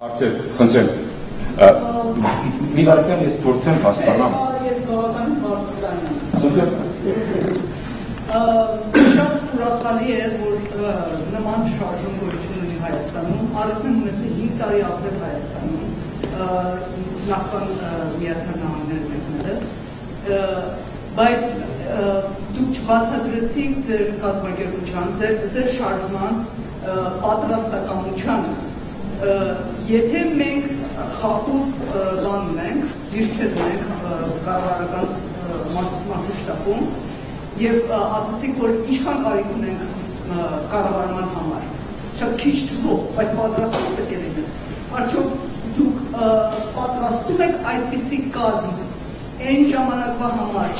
Հարցեր, խնդրեմ։ Միլարական ես փորձեմ հասկանամ։ Ես բավականին բարձրանում։ Շատ ուրախալի է, որ նման շարժում գոյություն ունի Հայաստանում, արդեն ունեցել 5 տարի ապրել Հայաստանում, նախքան Միացյալ Նահանգները մեկնելը, բայց դուք չբացատրեցիք ձեր կազմակերպության, ձեր շարժման պատրաստակամությանը։ Եթե մենք խախուր բան ունենք, դիրքեր ունենք կառավարական մասշտաբում եւ ասացիք, որ ինչքան կարիք ունենք կառավարման համար, շատ քիչ թվով, բայց պատրաստած պետք է լինեն։ Արդյոք դուք պատրաստում եք այդպիսի կազմ այն ժամանակվա համար,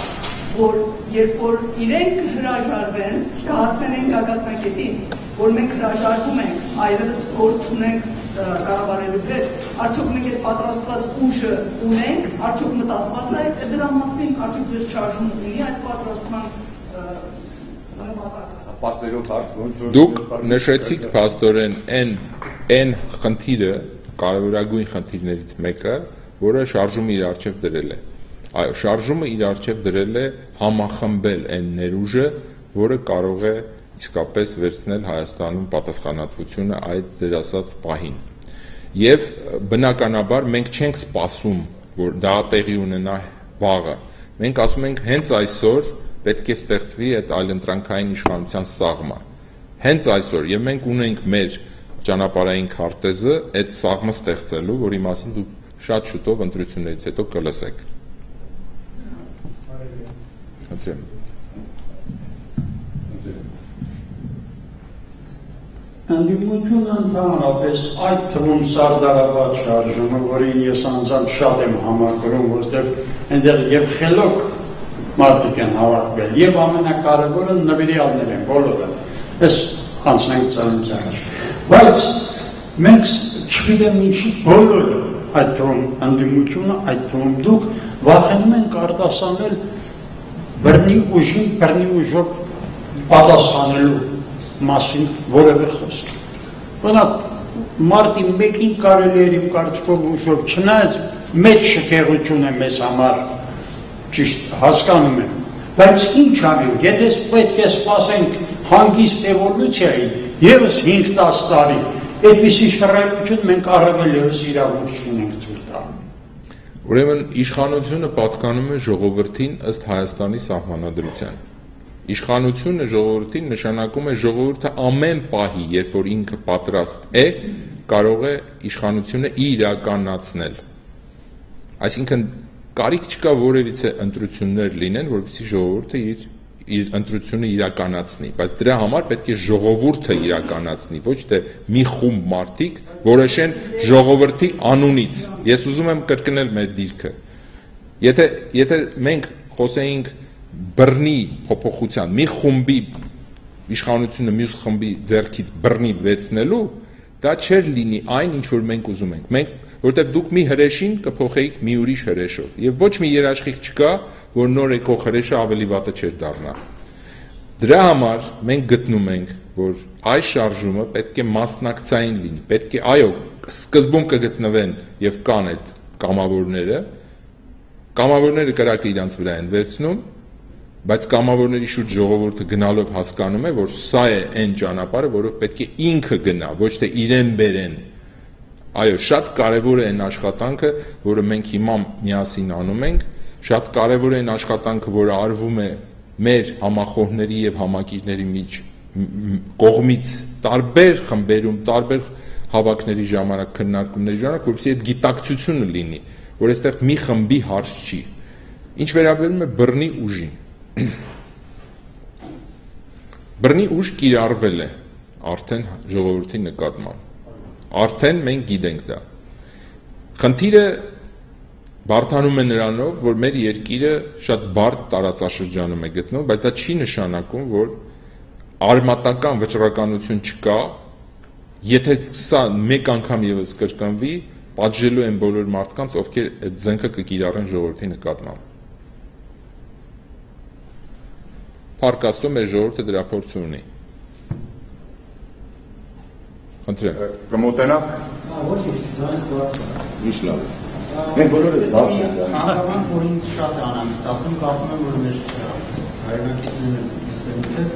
որ երբ որ իրենք հրաժարվեն, հասնեն գագաթնակետին, որ մենք հրաժարվում ենք, այլևս գործ չունենք կառավարելու հետ, արդյոք մենք այդ պատրաստված ուժը ունենք, արդյոք մտածված է դրա մասին, արդյոք ձեր շարժումը ունի այդ պատրաստման պատվերով հարց ոնց որ դուք նշեցիք փաստորեն այն խնդիրը, կարևորագույն խնդիրներից մեկը, որը շարժումը իր առջև դրել է։ Այո, շարժումը իր առջև դրել է համախմբել այն ներուժը, որը կարող է իսկապես վերցնել Հայաստանում պատասխանատվությունը այդ ձեր ասած պահին։ Եվ բնականաբար մենք չենք սպասում, որ դա տեղի ունենա վաղը։ Մենք ասում ենք հենց այսօր պետք է ստեղծվի այդ այլընտրանքային իշխանության սաղմը։ Հենց այսօր, եւ մենք ունենք մեր ճանապարհային քարտեզը այդ սաղմը ստեղծելու, որի մասին դուք շատ շուտով ընտրություններից հետո կլսեք։ Խնդրեմ։ Ընդդիմությունը ընդհանրապես այդ թվում Սարդարավաճ շարժումը, որին ես անձամբ շատ եմ համակրում, որտեղ այնտեղ եւ խելոք մարդիկ են հավաքվել, եւ ամենակարևորը նվիրյալներ են բոլորը։ Այս անցնենք ծանոթ։ Բայց մենք չգիտեմ ինչի բոլորը, այդ թվում ընդդիմությունը, այդ թվում դուք վախենում ենք արտասանել բռնի ուժին, բռնի ուժով պատասխանելու մասին որևէ խոսք։ Բնակ մարտի մեկին կարելի է իմ կարծիքով ուժով, չնայած մեծ շքեղություն է մեզ համար, ճիշտ հասկանում եմ, բայց ինչ անենք, եթե պետք է սպասենք հանգիստ էվոլյուցիայի, ևս 5-10 տարի, այդպիսի շռայլություն մենք առավել ևս իրավունք չունենք թույլ տալու։ Ուրեմն իշխանությունը պատկանում է ժողովրդին ըստ Հայաստանի սահմանադրության։ Իշխանությունը ժողովրդին նշանակում է ժողովուրդը ամեն պահի, երբ որ ինքը պատրաստ է, կարող է իշխանությունը իրականացնել։ Այսինքն կարիք չկա որևիցե ընտրություններ լինեն, որպեսզի ժողովուրդը իր ընտրությունը իրականացնի, բայց դրա համար պետք է ժողովուրդը իրականացնի, ոչ թե մի խումբ մարդիկ որոշեն ժողովրդի անունից։ Ես ուզում եմ կրկնել մեր դիրքը։ Եթե մենք խոսեինք բռնի փոփոխության, մի խումբի իշխանությունը մյուս խմբի ձեռքից բռնի վերցնելու, դա չէր լինի այն, ինչ որ մենք ուզում ենք։ Մենք, որտեղ դուք մի հրեշին կփոխեիք մի ուրիշ հրեշով, եւ ոչ մի երաշխիք չկա, որ նոր եկող հրեշը ավելի վատը չէր դառնա։ Դրա համար մենք գտնում ենք, որ այս շարժումը պետք է մասնակցային լինի, պետք է, այո, սկզբում կգտնվեն եւ կան այդ կամավորները կրակը իրանց վրա են վերցնում, բայց կամավորների շուրջ ժողովուրդը գնալով հասկանում է, որ սա է այն ճանապարհը, որով պետք է ինքը գնա, ոչ թե իրեն բերեն։ Այո, շատ կարևոր է այն աշխատանքը, որը մենք հիմա միասին անում ենք, շատ կարևոր է այն աշխատանքը, որը արվում է մեր համախոհների եւ համակիրների կողմից տարբեր խմբերում, տարբեր հավաքների ժամանակ, քննարկումների ժամանակ, որպեսզի այդ գիտակցությունը լինի, որ այստեղ մի խմբի հարց չի։ Ինչ վերաբերում է բռնի ուժին, բռնի ուժ կիրառվել է արդեն ժողովրդի նկատմամբ, արդեն մենք գիտենք դա։ Խնդիրը բարդանում է նրանով, որ մեր երկիրը շատ բարդ տարածաշրջանում է գտնվում, բայց դա չի նշանակում, որ արմատական վճռականություն չկա, եթե սա մեկ անգամ եւս կրկնվի, պատժելու են բոլոր մարդկանց, ովքեր այդ զենքը կկիրառեն ժողովրդի նկատմամբ։ Փառք Աստծո, մեր ժողովուրդը դրա փորձը ունի։ Խնդրեմ։ Կմոտենաք։ Ոչինչ, ձայնս բաց կա։ Ինչ լավ։ Մենք բոլորը լավ ենք։ Հանգամանք, որ ինձ շատ է անհանգստացնում, կարծում եմ, որ մեր հայրենակիցներն իսկույնից է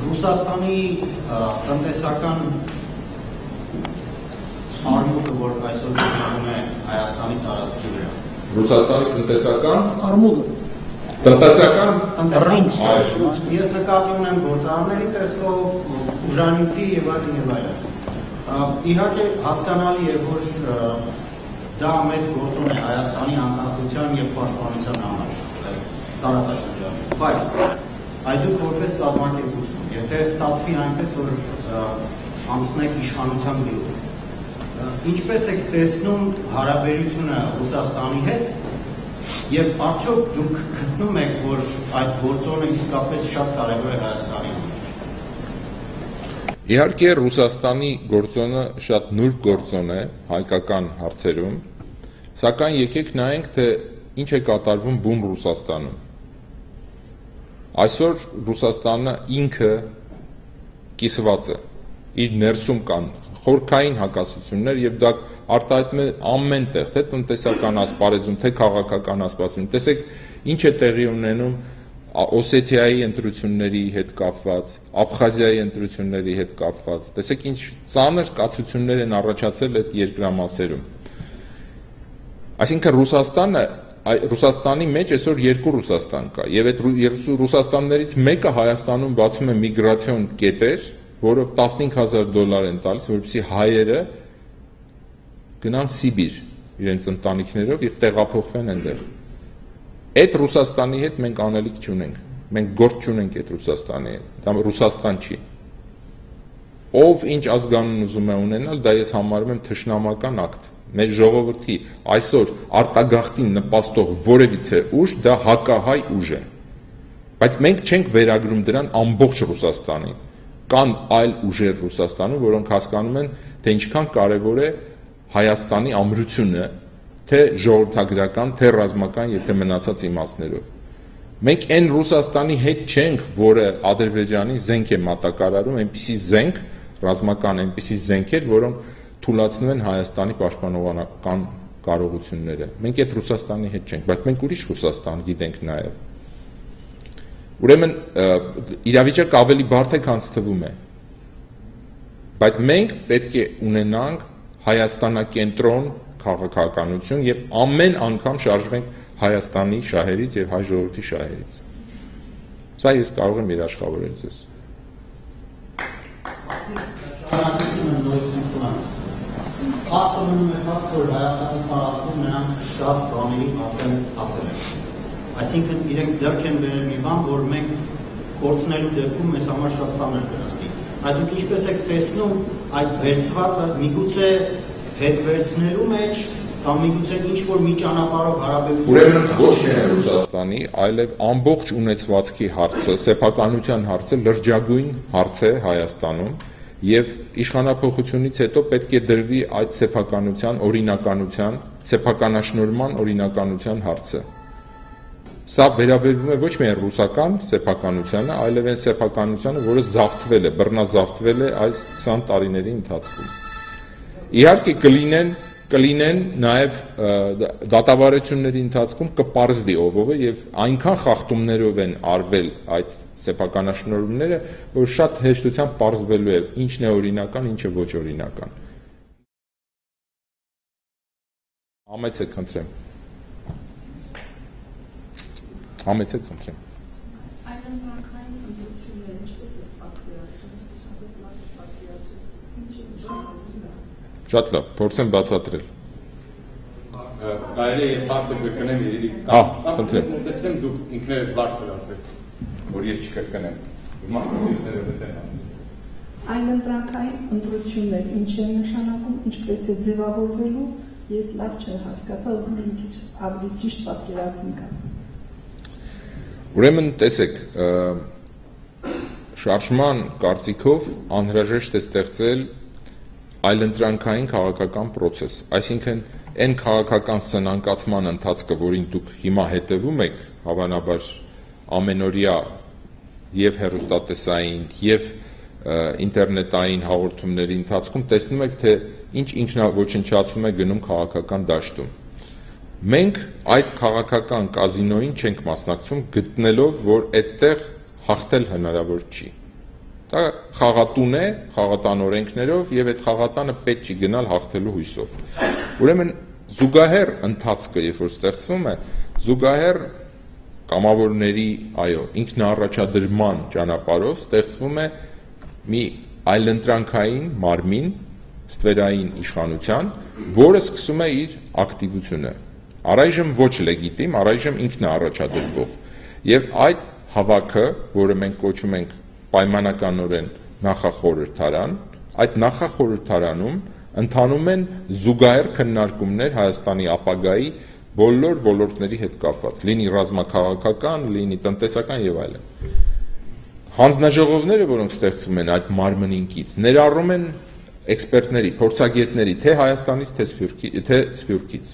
Ռուսաստանի տնտեսական արմուտը, որ այսօր գտնվում է Հայաստանի տարածքի վրա։ Ռուսաստանի տնտեսական Արմուտը։ տնտեսական Ես նկատի ունեմ գործարանների տեսքով, ուժանյութի եւ այլն եւ այլն։ Իհարկե հասկանալի է, որ դա մեծ գործոն է Հայաստանի անկախության եւ պաշտպանության համար տարածաշրջանում, բայց այդուք որպես կազմակերպություն, եթե ստացվի այնպես, որ անցնեք իշխանության գլուխ, ինչպես եք տեսնում հարաբերությունը Ռուսաստանի հետ եւ արդյոք դուք գտնում եք, որ այդ գործոնը իսկապես շատ կարեւոր է Հայաստանի համար։ Իհարկե Ռուսաստանի գործոնը շատ նուրբ գործոն է հայկական հարցերում, սակայն եկեք նայենք, թե ինչ է կատարվում բուն Ռուսաստանում։ Այսօր Ռուսաստանը ինքը կիսված է, իր ներսում կան խորքային հակասություններ եւ դա արտահայտվում է ամենտեղ, թե տնտեսական ասպարեզում, թե քաղաքական ասպարեզում։ Տեսեք, ինչ է տեղի ունենում Օսեթիայի ընտրությունների հետ կապված, Աբխազիայի ընտրությունների հետ կապված։ Տեսեք, ինչ ծանր կացություններ են առաջացել այդ երկրամասերում։ Այսինքն Ռուսաստանի մեջ այսօր երկու Ռուսաստան կա, եւ այդ Ռուսաստաններից մեկը Հայաստանում բացում է միգրացիոն կետեր, որով $15,000 են տալիս, որպեսզի հայերը գնան Սիբիր իրենց ընտանիքներով եւ տեղափոխվեն այնտեղ։ Այդ Ռուսաստանի հետ մենք անելիք չունենք, մենք գործ չունենք այդ Ռուսաստանի հետ, դա Ռուսաստան չի։ Ով ինչ ազգանուն ուզում է ունենալ, դա ես համարում եմ թշնամական ակտ։ Մեր ժողովրդի այսօր արտագաղթին նպաստող որևիցե ուժ, դա հակահայ ուժ է։ Բայց մենք չենք վերագրում դրան ամբողջ Ռուսաստանին։ Կան այլ ուժեր Ռուսաստանում, որոնք հասկանում են, թե ինչքան կարևոր է Հայաստանի ամրությունը, թե ժողովրդագրական, թե ռազմական եւ թե մնացած իմաստներով։ Մենք այն Ռուսաստանի հետ չենք, որը Ադրբեջանի զենք է մատակարարում, այնպիսի զենք, ռազմական այնպիսի զենքեր, որոնք թույլատնում են Հայաստանի պաշտպանողական կարողությունները։ Մենք այդ Ռուսաստանի հետ չենք, բայց մենք ուրիշ Ռուսաստան գիտենք նաեւ։ Ուրեմն իրավիճակը ավելի բարդ է, քան թվում է։ Բայց մենք պետք է ունենանք Հայաստանակենտրոն քաղաքականություն եւ ամեն անգամ շարժվենք Հայաստանի շահերից եւ հայ ժողովրդի շահերից։ Սա ես կարող եմ երաշխավորել ձեզ։ Աստղանում է հաստ, որ Հայաստանի տարածքում նրանք շատ բաների արդեն ասել են։ Այսինքն իրենք ձեռք են բերել մի բան, որ մենք կորցնելու դեպքում մեզ համար շատ ծանր կլինի։ Այդ դուք ինչպես եք տեսնում այդ վերցվածը միգուցե հետ վերցնելու մեջ կամ միգուցե ինչ-որ մի ճանապարհով հարաբերություն։ Ուրեմն ոչ միայն Ռուսաստանի, այլև ամբողջ ունեցվածքի հարցը, սեփականության հարցը լրջագույն հարց է Հայաստանում եւ իշխանապողությունից հետո պետք է դրվի այդ սեփականության օրինականության, սեփականաշնորհման օրինականության հարցը։ Սա վերաբերվում է ոչ միայն ռուսական սեփականությանը, այլև այն սեփականությանը, որը զավթվել է, բռնազավթվել է այս 20 տարիների ընթացքում։ Իհարկե կլինեն նաև դատավարությունների ընթացքում կպարզվի ով է եւ այնքան խախտումներով են արվել այդ սեփականաշնորհումները, որ շատ հեշտությամբ պարզվելու է ինչն է օրինական, ինչը ոչ օրինական։ Համեցեք, խնդրեմ։ Համեցեք, խնդրեմ։ Այն ընտրական ընտրությունները ինչպես է պատկերացնում, Շատ լավ, փորձեմ բացատրել։ Կարելի է ես հարցը կրկնեմ երևի։ Խնդրեմ։ Մտածեմ դուք ինքներդ բարձր ասեք, որ ես չկրկնեմ։ Այն ընտրական ընտրություններ ինչ են նշանակում, ինչպես է ձևավորվելու, ես լավ չեմ հասկացա, ուզում եմ քիչ ավելի ճիշտ պատկերացում կազմել։ Ուրեմն տեսեք, շարժման կարծիքով անհրաժեշտ է ստեղծել այլընտրանքային քաղաքական process, այսինքն այն քաղաքական սնանկացման ընթացքը, որին դուք հիմա հետևում եք, հավանաբար ամենօրյա եւ հեռուստատեսային եւ ինտերնետային հաղորդումների ընթացքում տեսնում եք, թե ինչ ինքնաոչնչացում է գնում քաղաքական դաշտում։ Մենք այս քաղաքական կազինոյին չենք մասնակցում, գտնելով, որ այդտեղ հաղթել հնարավոր չի։ Դա խաղատուն է, խաղատան օրենքներով, եւ այդ խաղատանը պետք չի գնալ հաղթելու հույսով։ Ուրեմն զուգահեռ ընթացքը, երբ որ ստեղծվում է, զուգահեռ կամավորների, ինքնաառաջադրման ճանապարհով ստեղծվում է մի այլընտրանքային մարմին, ստվերային իշխանության, որը սկսում է իր ակտիվությունը։ Առայժմ ոչ լեգիտիմ, առայժմ ինքնաառաջադրվող։ Եվ այդ հավաքը, որը մենք կոչում ենք պայմանականորեն նախախորհրդարան, այդ նախախորհրդարանում ընթանում են զուգահեռ քննարկումներ Հայաստանի ապագայի բոլոր ոլորտների հետ կապված, լինի ռազմաքաղաքական, լինի տնտեսական եւ այլն։ Հանձնաժողովները, որոնք ստեղծվում են այդ մարմնինքից, ներառում են էքսպերտների, փորձագետների, թե Հայաստանից, թե Սփյուռքից։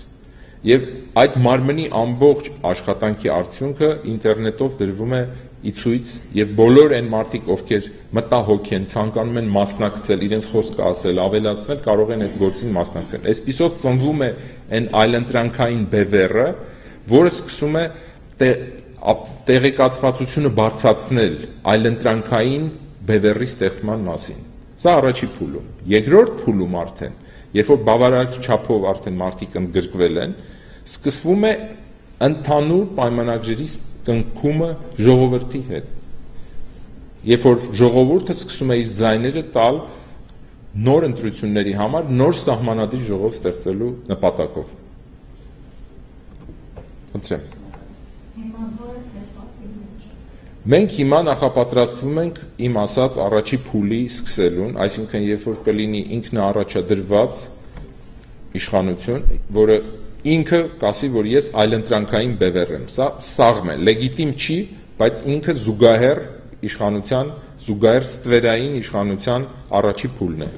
Եվ այդ մարմնի ամբողջ աշխատանքի արդյունքը ինտերնետով դրվում է ի ցույց, եւ բոլոր այն մարդիկ, ովքեր մտահոգ են, ցանկանում են մասնակցել, իրենց խոսքը ասել, ավելացնել, կարող են այդ գործին մասնակցել։ Այսպիսով ծնվում է այն այլընտրանքային բևեռը, որը սկսում է տեղեկացվածությունը բարձրացնել այլընտրանքային բևեռի ստեղծման մասին։ Սա առաջի փուլում։ Երկրորդ փուլում արդեն, երբ որ բավարար չափով արդեն մարդիկ ընդգրկվել են, սկսվում է ընդհանուր պայմանագրերի կնքումը ժողովրդի հետ։ Երբ որ ժողովուրդը սկսում է իր ձայները տալ նոր ընտրությունների համար, նոր սահմանադիր ժողով ստեղծելու նպատակով։ Խնդրեմ։ Մենք հիմա նախապատրաստվում ենք իմ ասած առաջի փուլի սկսելուն, այսինքն երբ որ կլինի ինքնաառաջադրված իշխանություն, որը ինքը կասի, որ ես այլընտրանքային բևեռ եմ, սա սաղմ է, լեգիտիմ չի, բայց ինքը զուգահեռ իշխանության, զուգահեռ ստվերային իշխանության առաջի փուլն է։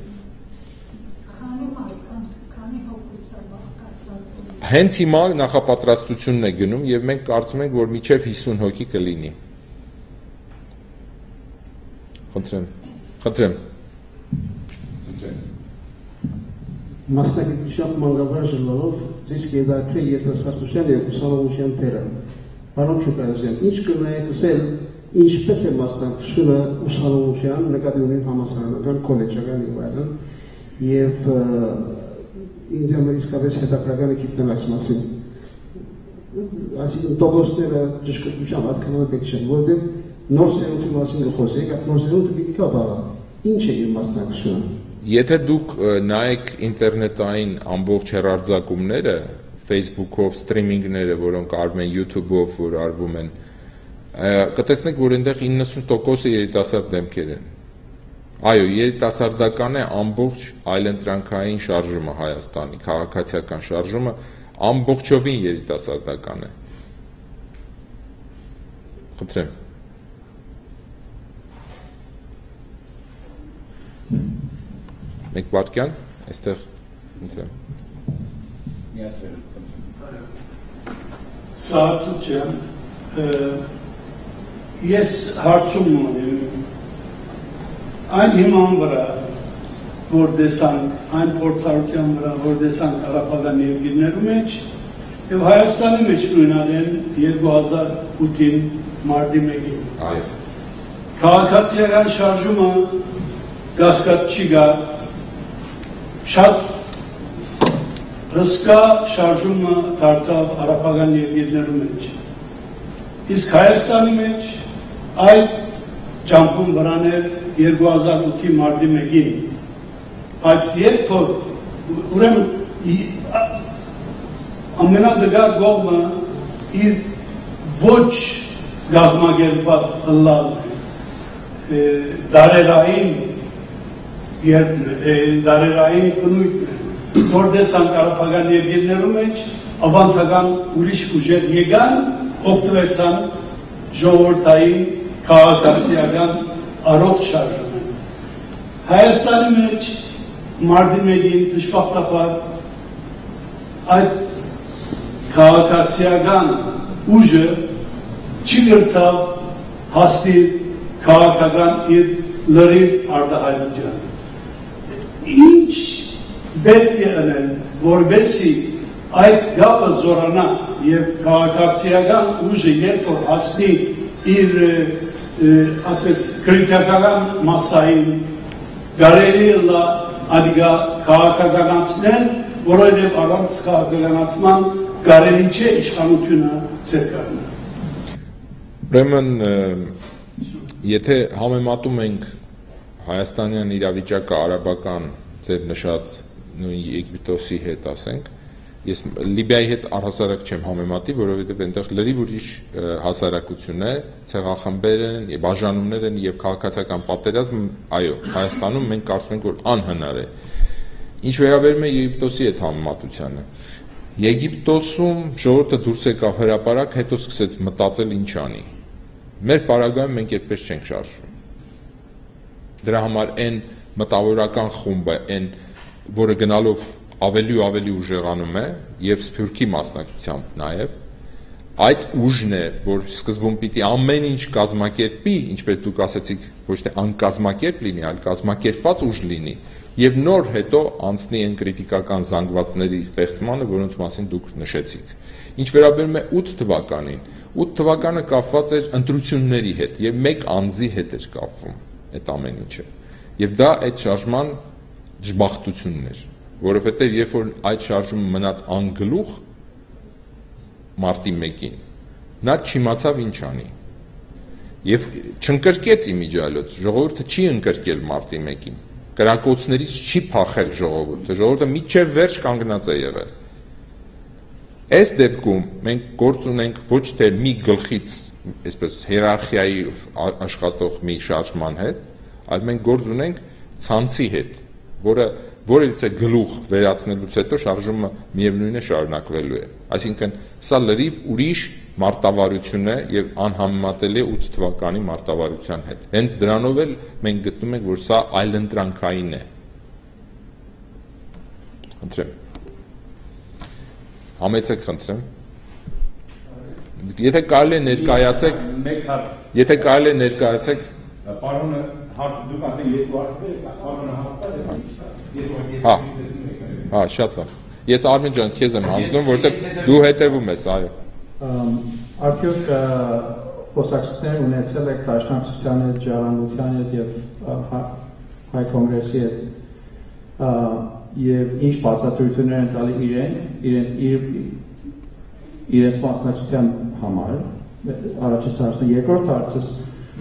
Հենց հիմա նախապատրաստությունն է գնում եւ մենք կարծում ենք, որ մինչեւ 50 հոգի կլինի։ Խնդրեմ։ Մասնագիտությամբ մանկավարժելով ձեզ կեդակրի երիտասարդության եւ ուսանողության թերը։ Պարոն Շուկայազյան, ինչ կնայեք ասել, ինչպես է մասնակցությունը ուսանողության, նկատի ունեն համալսարանական, քոլեջական եւ այլն, եւ ինձ համար իսկապես հետաքրքրական է գիտնել այս մասին։ Այսինքն տոկոսները ճշգրտությամբ հատկանալ պետք չեն, որովհետեւ նոր սերունդի մասին խոսեք, այդ նոր սերունդը պիտի կա բաղա։ Ինչ է իր մասնակցությունը։ Եթե դուք նայեք ինտերնետային ամբողջ հեռարձակումները, Facebook-ով, սթրիմինգները, որոնք արվում են YouTube-ով, որ արվում են, կտեսնեք, որ այնտեղ 90%-ը երիտասարդ դեմքեր են։ Այո, երիտասարդական է ամբողջ այլընտրանքային շարժումը Հայաստանի, քաղաքացիական շարժումը ամբողջովին երիտասարդական է։ Խնդրեմ։ Մեկ վարքյան, այստեղ ընտրեմ։ Սաղաթուչյան, ես հարցում ունեմ, այն հիման վրա, որ դեսանք, այն փորձառության վրա, որ դեսանք Ղարաբաղյան երկիրներու մեջ, եւ Հայաստանի մեջ նույնալ են 2008-ին մարտի 1-ին։ Այո։ Քաղաքացիական շարժումը գասկած չի գա, շատ հսկա շարժումը դարձավ արաբական երկիրներու մեջ։ Իսկ Հայաստանի մեջ այդ ճամփուն վրաներ 2008-ի մարտի 1-ին։ Բայց երբ որ ուրեմն ամենադգար կողմը իր ոչ գազմագերված ըլլալն է, դարերային կնույթն է, որ դեսան Ղարաբաղյան երկիրներու մեջ ավանդական ուրիշ ուժեր եկան, օգտվեցան ժողովրդային քաղաքացիական առողջ շարժումը։ Հայաստանի մեջ մարտի 1-ին դժբախտաբար այդ քաղաքացիական ուժը չի գրծավ հասնի քաղաքական իր լրիվ արտահայտության։ Ինչ պետք է անել, որպեսզի այդ գապը զորանա եւ քաղաքացիական ուժը երբ որ հասնի իր ասես քրիտիկական մասային կարելի է ադիգա քաղաքականացնել, որովհետեւ առանց քաղաքականացման կարելի չէ իշխանությունը ցերկանալ։ Ուրեմն եթե համեմատում ենք հայաստանյան իրավիճակը արաբական ձեր նշած նույն Եգիպտոսի հետ, ասենք, ես Լիբիայի հետ առհասարակ չեմ համեմատի, որովհետև այնտեղ լրիվ ուրիշ հասարակություն է, ցեղախմբեր են, բաժանումներ են եւ քաղաքացիական պատերազմ, այո, Հայաստանում մենք կարծում ենք, որ անհնար է։ Ինչ վերաբերում է Եգիպտոսի հետ համեմատությանը, Եգիպտոսում ժողովուրդը դուրս եկավ հրապարակ, հետո սկսեց մտածել ինչ անի։ Մեր պարագայում մենք այդպես չենք շարժվում։ Դրա համար այն մտավորական խումբը, այն, որը գնալով ավելի ու ավելի ուժեղանում է եւ Սփյուռքի մասնակցությամբ նաեւ, այդ ուժն է, որ սկզբում պիտի ամեն ինչ կազմակերպի, ինչպես դուք ասացիք, ոչ թե անկազմակերպ լինի, այլ կազմակերպված ուժ լինի, եւ նոր հետո անցնի այն կրիտիկական զանգվածների ստեղծմանը, որոնց մասին դուք նշեցիք։ Ինչ վերաբերում է 8 թվականին, 8 թվականը կապված էր ընտրությունների հետ եւ մեկ անձի հետ էր կապվում այդ ամեն ինչը։ Եվ դա այդ շարժման դժբախտությունն էր, որովհետեւ երբ որ այդ շարժումը մնաց անգլուխ մարտի 1-ին, նա չիմացավ ինչ անի։ Եվ չընկրկեց իմիջիալոց, ժողովուրդը չի ընկրկել մարտի 1-ին։ Կրակոցներից չի փախել ժողովուրդը միջև վերջ կանգնած է եղել։ Այս դեպքում մենք գործ ունենք ոչ թե մի գլխից, այսպես հիերարխիայի աշխատող մի շարժման հետ, այլ մենք գործ ունենք ցանցի հետ, որը որևիցե գլուխ վերացնելուց հետո շարժումը միևնույն է շարունակվելու է։ Այսինքն սա լրիվ ուրիշ մարտավարություն է եւ անհամեմատելի 8 թվականի մարտավարության հետ։ Հենց դրանով էլ մենք գտնում ենք, որ սա այլընտրանքային է։ Խնդրեմ։ Համեցեք, խնդրեմ։ Եթե կարելի է ներկայացեք, մեկ հարց։ Եթե կարելի է ներկայացեք, Պարոնը հարցը դուք արդեն երկու հարցեր, պարոնը հարցը Հա, շատ լավ։ Ես Արմեն ջան, քեզ եմ հանձնում, որովհետև դու հետևում ես, այո։ Արդյոք խոսակցություններ ունեցել եք Դաշնակցության հետ, Ժառանգության հետ եւ Հայ կոնգրեսի հետ եւ ինչ բացատրություններ են տալի իրենց մասնակցության համար։ Առաջին հարցը, երկրորդ հարցս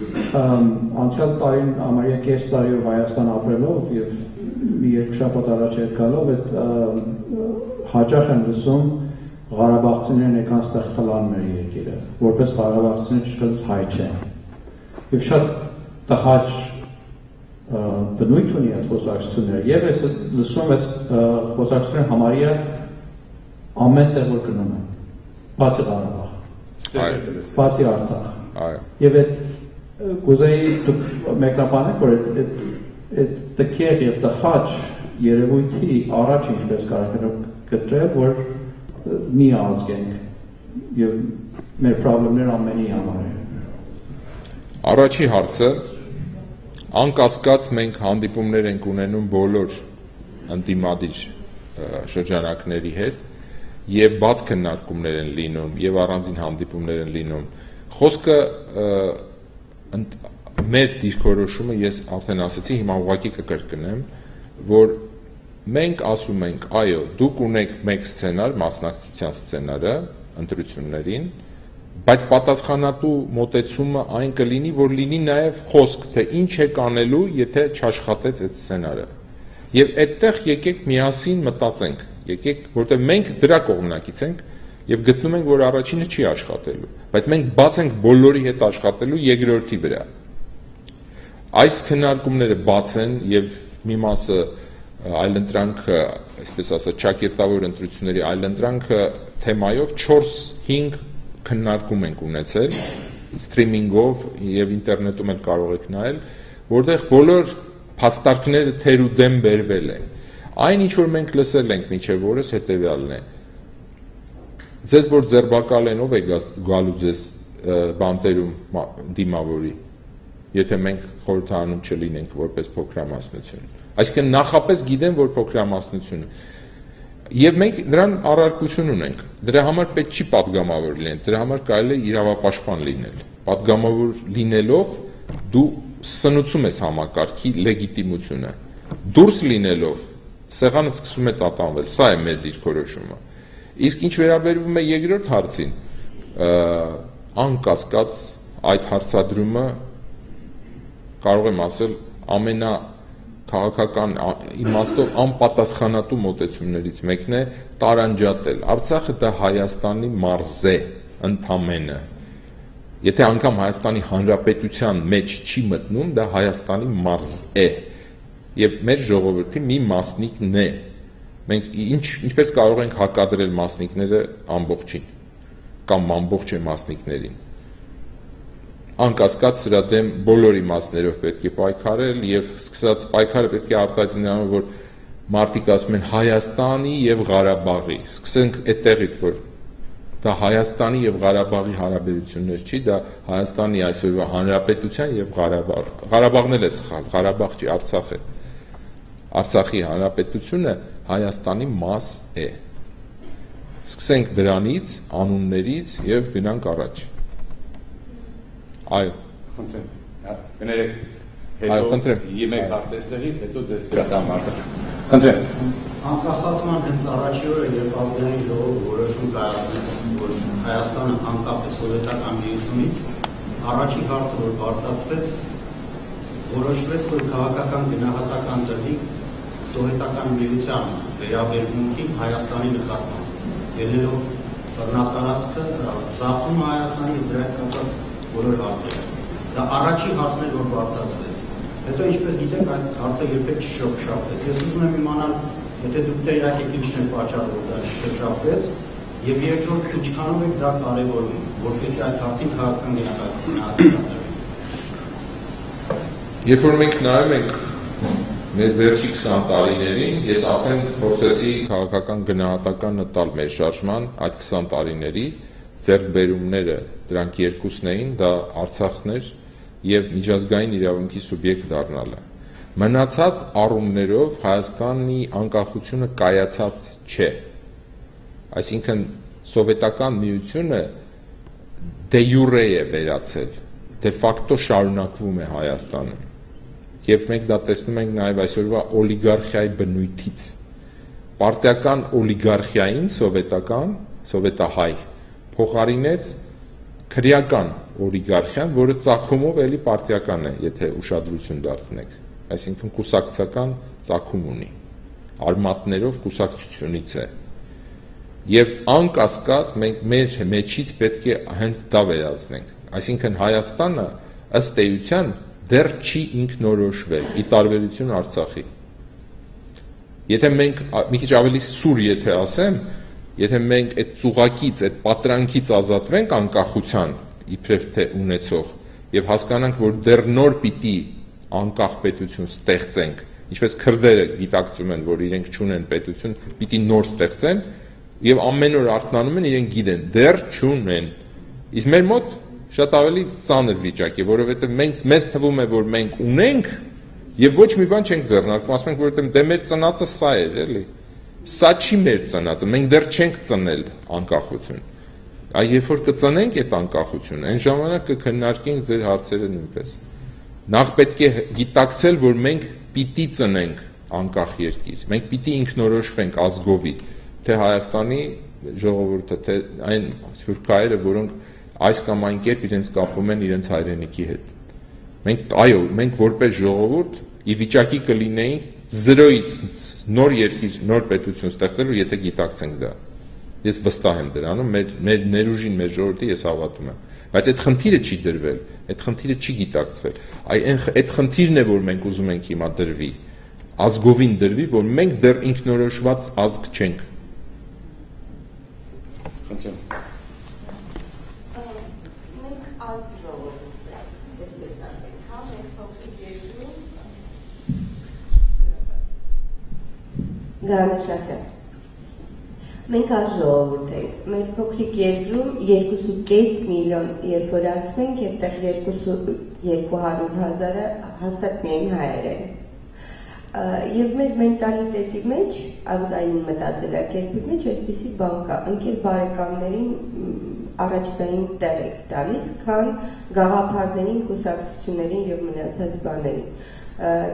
անցյալ տարին ամառյա կես տարիով Հայաստան ապրելով եւ մի երկու շաբաթ առաջ հետ գալով այդ հաճախ եմ լսում Ղարաբաղցիներն եկան ստեղ խլան մեր երկիրը, որպես Ղարաբաղցիներ ճիշտ հայ չեն։ Եվ շատ տհաճ բնույթ ունի այդ խոսակցությունները եւ ես լսում ես խոսակցությունները համարյա ամեն տեղ որ գնում են, բացի Ղարաբաղ, բացի Արցախ։ Այո։ Եվ այդ կուզեի մեկնաբանեք, որ այդ տքեղ եւ տհաճ երևույթի առաջ ինչպես կարող ենք գտնել, որ մի ազգենք եւ մեր խնդիրները ամենի համար են։ Առաջի հարցը անկասկած մենք հանդիպումներ ենք ունենում բոլոր ընդդիմադիր շրջանակների հետ եւ բաց քննարկումներ են լինում եւ առանձին հանդիպումներ են լինում։ Խոսքը մեր դիրքորոշումը ես արդեն ասացի, հիմա ուղղակի կկրկնեմ, որ մենք ասում ենք, այո, դուք ունեք մեկ սցենար, մասնակցության սցենարը ընտրություններին, բայց պատասխանատու մոտեցումը այն կլինի, որ լինի նաև խոսք, թե ինչ է կանելու, եթե չաշխատեց այդ սցենարը։ Եվ այդտեղ եկեք միասին մտածենք, եկեք, որտեղ մենք դրա կողմնակից ենք եւ գտնում ենք, որ առաջինը չի աշխատելու, բայց մենք բաց ենք բոլորի հետ աշխատելու երկրորդի վրա։ Այս քննարկումները բաց են եւ մի մասը այլընտրանքը, այսպես ասած, ճակերտավոր ընտրությունների այլընտրանքը թեմայով 4-5 քննարկում ենք ունեցել սթրիմինգով եւ ինտերնետում էլ կարող եք նայել, որտեղ բոլոր փաստարկները թեր ու դեմ բերվել են։ Այն ինչ որ մենք լսել ենք միջև օրս հետեւյալն է։ Ձեզ որ ձերբակալ են, ով է գալու ձեզ բանտերում դիմավորի։ եթե մենք խորհրդարանում չլինենք որպես փոքրամասնություն։ Այսինքն նախապես գիտեն, որ փոքրամասնություն է։ Եվ մենք դրան առարկություն ունենք։ Դրա համար պետք չի պատգամավոր լինել, դրա համար կարելի է իրավապաշտպան լինել։ Պատգամավոր լինելով դու սնուցում ես համակարգի լեգիտիմությունը։ Դուրս լինելով սեղանը սկսում է տատանվել։ Սա է մեր դիրքորոշումը։ Իսկ ինչ վերաբերվում է երկրորդ հարցին, անկասկած այդ հարցադրումը կարող եմ ասել ամենաքաղաքական իմաստով անպատասխանատու մոտեցումներից մեկն է տարանջատել։ Արցախը դա Հայաստանի մարզ է ընդամենը։ Եթե անգամ Հայաստանի Հանրապետության մեջ չի մտնում, դա Հայաստանի մարզ է եւ մեր ժողովրդի մի մասնիկն է։ Մենք ինչպես կարող ենք հակադրել մասնիկները ամբողջին կամ ամբողջ մասնիկներին։ Անկասկած սրա դեմ բոլոր իմաստներով պետք է պայքարել եւ սկսած պայքարը պետք է արտահայտել նրանով, որ մարդիկ ասում են Հայաստանի եւ Ղարաբաղի։ Սկսենք այդտեղից, որ դա Հայաստանի եւ Ղարաբաղի հարաբերություններ չի, դա Հայաստանի այսօրվա Հանրապետության եւ Ղարաբաղն էլ է սխալ, Ղարաբաղ չի, Արցախ է։ Արցախի Հանրապետությունը Հայաստանի մաս է։ Սկսենք դրանից, անուններից եւ գնանք առաջ։ Այո։ Խնդրեմ։ Կներեք։ Այո, խնդրեմ։ Իմեք հարցերից, հետո ձեզ կրատամ հարցը։ Խնդրեմ։ Անկախացման հենց առաջի օրը, երբ ազգային ժողովը որոշում կայացնեց, որ Հայաստանը անկախ է սովետական միությունից, առաջի հարցը, որ բարձրացվեց, որոշվեց, որ քաղաքական գնահատական տրվի սովետական միության վերաբերմունքի Հայաստանի նկատմամբ, ելնելով բռնատարածքը, զավթումը Հայաստանի եւ դրա հետ կապված բոլոր հարցերը։ Դա առաջի հարցն էր, որ բարձրացվեց։ Հետո ինչպես գիտեք, այդ հարցը երբեք չշոշափվեց։ Ես ուզում եմ իմանալ, եթե դուք տեղյակ եք ինչն է պատճառը, որ դա չշոշափվեց, եւ երկրորդ ինչքանով եք դա կարեւորում, որպեսզի այդ հարցին քաղաքական գնահատական Երբ որ մենք նայում ենք մեր վերջի 20 տարիներին, ես արդեն փորձեցի քաղաքական գնահատականը տալ մեր շարժման այդ 20 տարիների ձեռքբերումները, դրանք երկուսն էին, դա Արցախն էր եւ միջազգային իրավունքի սուբյեկտ դառնալը։ Մնացած առումներով Հայաստանի անկախությունը կայացած չէ։ Այսինքն սովետական միությունը դե յուրե է վերացել, դե ֆակտո շարունակվում է Հայաստանում։ Եվ մենք դա տեսնում ենք նաև այսօրվա օլիգարխիայի բնույթից։ Պարտիական օլիգարխիային սովետահայ փոխարինեց քրեական օլիգարխիան, որը ծագումով էլի պարտիական է, եթե ուշադրություն դարձնեք, այսինքն կուսակցական ծագում ունի, արմատներով կուսակցությունից է։ Եվ անկասկած մենք մեր մեջից պետք է հենց դա վերացնենք, այսինքն Հայաստանը ըստ էության դեռ չի ինքնորոշվել, ի տարբերություն Արցախի։ Եթե մենք մի քիչ ավելի սուր եթե ասեմ, եթե մենք այդ ծուղակից, այդ պատրանքից ազատվենք անկախության իբրև թե ունեցող եւ հասկանանք, որ դեռ նոր պիտի անկախ պետություն ստեղծենք, ինչպես քրդերը գիտակցում են, որ իրենք չունեն պետություն, պիտի նոր ստեղծեն եւ ամեն օր արթնանում են, իրենք գիտեն, դեռ չունեն։ Իսկ մեր մոտ շատ ավելի ծանր վիճակ է, որովհետև մեզ թվում է, որ մենք ունենք եւ ոչ մի բան չենք ձեռնարկում, ասում ենք, որովհետև դե մեր ծնածը սա էր, էլի։ Սա չի մեր ծնածը, մենք դեռ չենք ծնել անկախություն։ Այ երբ որ կծնենք այդ անկախությունը, այն ժամանակ կքննարկենք ձեր հարցերը նույնպես։ Նախ պետք է գիտակցել, որ մենք պիտի ծնենք անկախ երկիր։ Մենք պիտի ինքնորոշվենք ազգովի, թե Հայաստանի ժողովուրդը, թե այն սփյուռքահայերը, որոնք այս կամ այն կերպ իրենց կապում են իրենց հայրենիքի հետ։ Մենք որպես ժողովուրդ ի վիճակի կլինեինք 0-ից նոր երկիր, նոր պետություն ստեղծելու, եթե գիտակցենք դա։ Ես վստահ եմ դրանում, մեր ներուժին, մեր ժողովրդի ես հավատում եմ։ Բայց այդ խնդիրը չի դրվել, այդ խնդիրը չի գիտակցվել։ Այդ խնդիրն է, որ մենք ուզում ենք հիմա դրվի, ազգովին դրվի, որ մենք դեռ ինքնորոշված ազգ չենք։ Խնդրեմ։ Գարնաշախը։ Մենք ազժողովուրդ ենք, մեր փոքրիկ երկրում 2.5 միլիոն երբ որ ասում ենք, այդտեղ 200,000-ը հաստատ միայն հայեր են։ Եվ մեր մենտալիտետի մեջ, ազգային մտածելակերպի մեջ այսպիսի բան կա, ընկեր բարեկամներին առաջնային տեղ եք տալիս, քան գաղափարներին, կուսակցություններին եւ մնացած բաներին։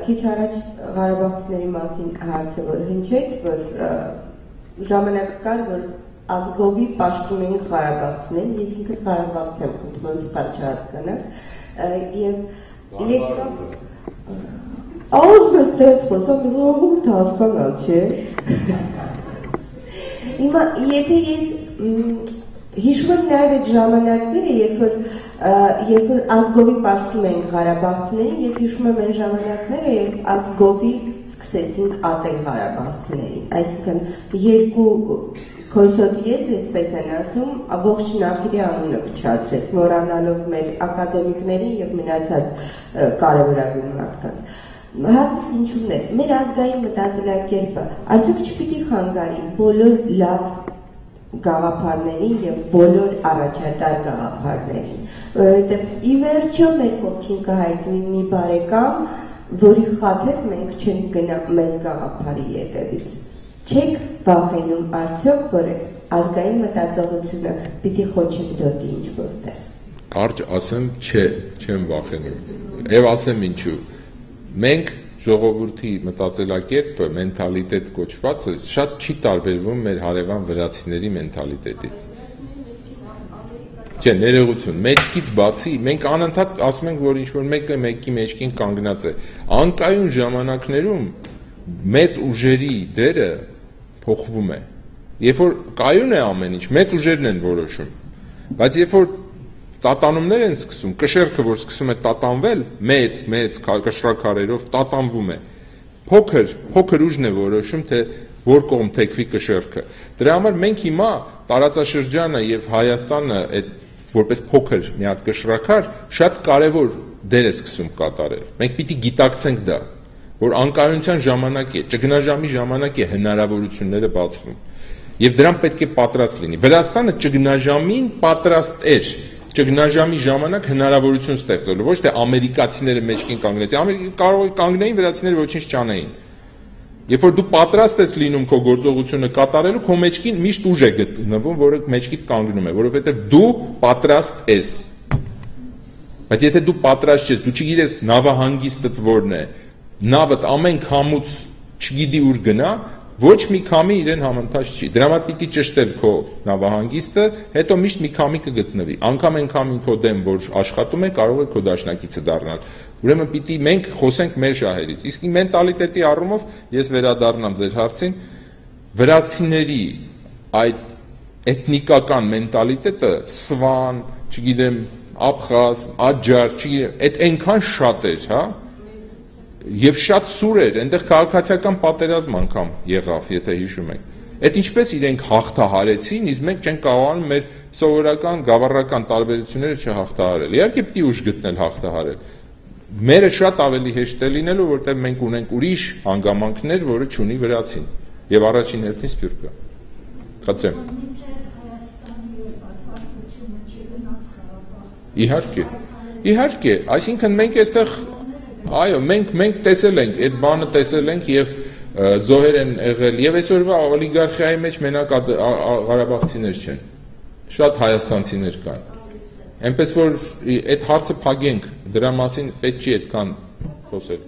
Քիչ առաջ Ղարաբաղցիների մասին հարցը որ հնչեց, որ ժամանակ կար, որ ազգովի պաշտում էինք Ղարաբաղցիներին, ես ինքս Ղարաբաղց եմ, խնդրում եմ սխալ չհասկանաք, եւ եկավ Ահոզպես դեց խոսամ, ողորմութ հասկանալ, չէ։ Հիմա, եթե ես հիշում եմ նաև այդ ժամանակները, երբ որ ազգովի պաշտում ենք Ղարաբաղցիներին, եւ հիշում եմ այն ժամանակները, երբ ազգովի սկսեցինք ատել Ղարաբաղցիներին, այսինքն երկու քոսոտ ես, այսպես են ասում, ողջ նախիրի անունը փչացրեց, մոռանալով մեր ակադեմիկներին եւ մնացած կարևորագույն մարդկանց։ Հարցս ինչու՞մն է, մեր ազգային մտածելակերպը արդյոք չպիտի խանգարի բոլոր լավ գաղափարներին եւ բոլոր առաջատար գաղափարներին, որովհետեւ ի վերջո մեր կողքին կհայտնվի մի բարեկամ, որի խաթեր մենք չենք գնա մեծ գաղափարի ետևից։ Չեք վախենում արդյոք, որ ազգային մտածողությունը պիտի խոչընդոտի ինչ-որտեղ։ Կարճ ասեմ, չեմ վախենում։ Եվ ասեմ ինչու։ Մենք ժողովրդի մտածելակերպը, մենթալիտետ կոչվածը շատ չի տարբերվում մեր հարևան վրացիների մենթալիտետից։ Չէ, ներողություն, մեջքից բացի, մենք անընդհատ ասում ենք, որ ինչ-որ մեկը մեկի մեջքին կանգնած է։ Անկայուն ժամանակներում մեծ ուժերի դերը փոխվում է։ Երբ որ կայուն է ամեն ինչ, մեծ ուժերն են որոշում։ Բայց երբ որ տատանումներ են սկսում, կշեռքը, որ սկսում է տատանվել, մեծ կշռաքարերով տատանվում է։ Փոքր ուժն է որոշում, թե որ կողմ թեքվի կշեռքը։ Դրա համար մենք հիմա տարածաշրջանը եւ Հայաստանը այդ որպես փոքր մի հատ կշռաքար շատ կարեւոր դեր է սկսում կատարել։ Մենք պիտի գիտակցենք դա, որ անկայունության ժամանակ է, ճգնաժամի ժամանակ է հնարավորությունները բացվում։ Եվ դրան պետք է պատրաստ լինի։ Վրաստանը ճգնաժամին պատրաստ էր։ Ճգնաժամի ժամանակ հնարավորություն ստեղծելու, ոչ թե ամերիկացիները մեջքին կանգնեցին, կարող է կանգնեին, վրացիները ոչինչ չանեին։ Երբ որ դու պատրաստ ես լինում քո գործողությունը կատարելու, քո մեջքին միշտ ուժ է գտնվում, որը մեջքիդ կանգնում է, որովհետև դու պատրաստ ես։ Բայց եթե դու պատրաստ չես, դու չգիտես նավահանգիստդ որն է, նավդ ամեն քամուց չգիտի ուր գնա, ոչ մի քամի իրեն համընթաց չի։ Դրա համար պիտի ճշտել քո նավահանգիստը, հետո միշտ մի քամի կգտնվի։ Անկամ այն քամին քո դեմ, որ աշխատում է, կարող է քո դաշնակիցը դառնալ։ Ուրեմն պիտի մենք խոսենք մեր շահերից։ Իսկ մենտալիտետի առումով ես վերադառնամ ձեր հարցին, վրացիների այդ էթնիկական մենտալիտետը սվան, չգիտեմ, աբխազ, աջար, չգիտեմ, այդ այնքան շատ էր, հա։ Եվ շատ սուր էր, այնտեղ քաղաքացիական պատերազմ անգամ եղավ, եթե հիշում եք։ Այդ ինչպես իրենք հաղթահարեցին, իսկ մենք չենք կարողանում մեր սովորական գավառական տարբերությունները չհաղթահարել։ Իհարկե պիտի ուժ գտնել հաղթահարել։ Մերը շատ ավելի հեշտ է լինելու, որտեղ մենք ունենք ուրիշ հանգամանքներ, որը չունի վրացին։ Եվ առաջին հերթին սփյուռքը։ Խնդրեմ։ Իհարկե, այսինքն մենք այստեղ այո, մենք տեսել ենք, այդ բանը տեսել ենք եւ զոհեր են եղել եւ այսօրվա օլիգարխիայի մեջ մենակ ղարաբաղցիներ չեն, շատ հայաստանցիներ կան, այնպես որ այդ հարցը փակենք, դրա մասին պետք չի այդքան խոսել։